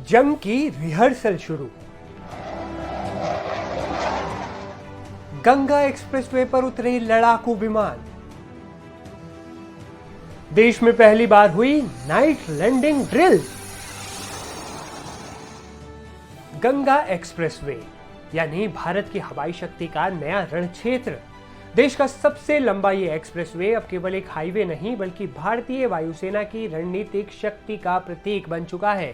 जंग की रिहर्सल शुरू। गंगा एक्सप्रेसवे पर उतरे लड़ाकू विमान। देश में पहली बार हुई night landing drill. Ganga expressway यानी भारत की हवाई शक्ति का नया रण क्षेत्र। देश का सबसे लंबा ये एक्सप्रेसवे अब केवल एक हाईवे नहीं बल्कि भारतीय वायुसेना की रणनीतिक शक्ति का प्रतीक बन चुका है।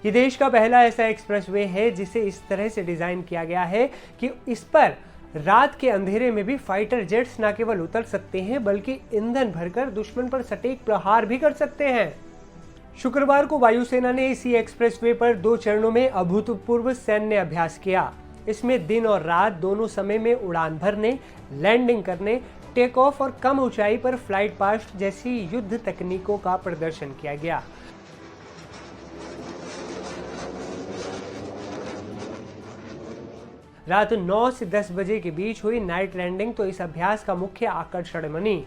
ये देश का पहला ऐसा एक्सप्रेसवे है जिसे इस तरह से डिजाइन किया गया है कि इस पर रात के अंधेरे में भी फाइटर जेट्स न केवल उतर सकते हैं बल्कि ईंधन भरकर दुश्मन पर सटीक प्रहार भी कर सकते हैं। शुक्रवार को वायुसेना ने इसी एक्सप्रेसवे पर 2 चरणों में अभूतपूर्व सैन्य अभ्यास किया। इसमें दिन और रात दोनों समय में उड़ान भरने, लैंडिंग करने, टेक ऑफ और कम ऊंचाई पर फ्लाइट पास्ट जैसी युद्ध तकनीकों का प्रदर्शन किया गया। रात 9 से 10 बजे के बीच हुई नाइट लैंडिंग तो इस अभ्यास का मुख्य आकर्षण बनी,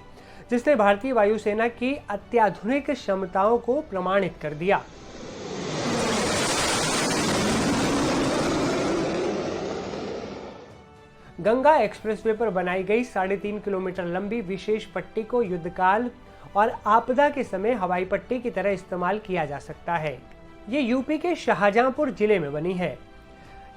जिसने भारतीय वायुसेना की अत्याधुनिक क्षमताओं को प्रमाणित कर दिया। गंगा एक्सप्रेसवे पर बनाई गई 3.5 किलोमीटर लंबी विशेष पट्टी को युद्धकाल और आपदा के समय हवाई पट्टी की तरह इस्तेमाल किया जा सकता है। ये यूपी के शाहजहांपुर जिले में बनी है।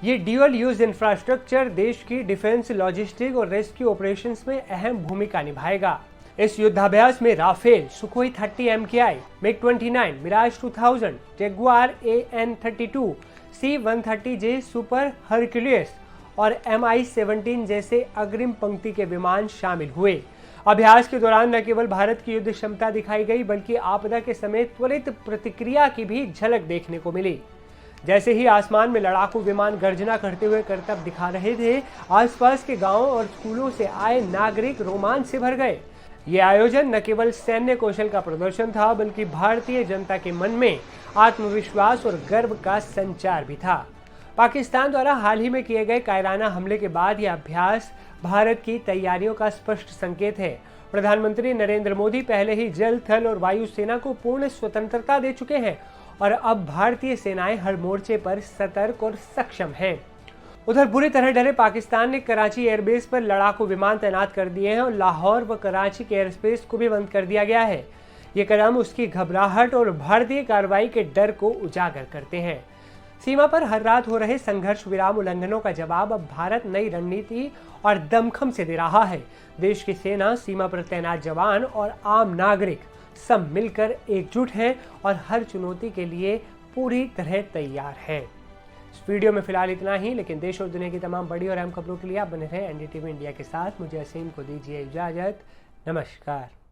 ये ड्यूअल यूज इंफ्रास्ट्रक्चर देश की डिफेंस, लॉजिस्टिक और रेस्क्यू ऑपरेशंस में अहम भूमिका निभाएगा। इस युद्धाभ्यास में Rafale, Sukhoi 30 MKI, MiG-29, Mirage 2000, Jaguar AN-32, C-130J super Hercules और MI-17 जैसे अग्रिम पंक्ति के विमान शामिल हुए। अभ्यास के दौरान न केवल भारत की युद्ध क्षमता दिखाई गई बल्कि आपदा के समय त्वरित प्रतिक्रिया की भी झलक देखने को मिली। जैसे ही आसमान में लड़ाकू विमान गर्जना करते हुए करतब दिखा रहे थे, आसपास के गांवों और स्कूलों से आए नागरिक रोमांच से भर गए। ये आयोजन न केवल सैन्य कौशल का प्रदर्शन था बल्कि भारतीय जनता के मन में आत्मविश्वास और गर्व का संचार भी था। पाकिस्तान द्वारा हाल ही में किए गए कायराना हमले के बाद यह अभ्यास भारत की तैयारियों का स्पष्ट संकेत है। प्रधानमंत्री नरेंद्र मोदी पहले ही जल, थल और वायु सेना को पूर्ण स्वतंत्रता दे चुके हैं और अब भारतीय सेनाएं हर मोर्चे पर सतर्क और सक्षम हैं। उधर बुरी तरह डरे पाकिस्तान ने कराची एयरबेस पर लड़ाकू विमान तैनात कर दिए हैं और लाहौर व कराची के एयरस्पेस को भी बंद कर दिया गया है। ये कदम उसकी घबराहट और भारतीय कार्रवाई के डर को उजागर करते हैं। सीमा पर हर रात हो रहे संघर्ष विराम उल्लंघनों का जवाब अब भारत नई रणनीति और दमखम से दे रहा है। देश की सेना, सीमा पर तैनात जवान और आम नागरिक सब मिलकर एकजुट हैं और हर चुनौती के लिए पूरी तरह तैयार हैं। इस वीडियो में फिलहाल इतना ही, लेकिन देश और दुनिया की तमाम बड़ी और अहम खबरों के लिए आप बने रहें NDTV इंडिया के साथ। मुझे असीम को दीजिए इजाजत। नमस्कार।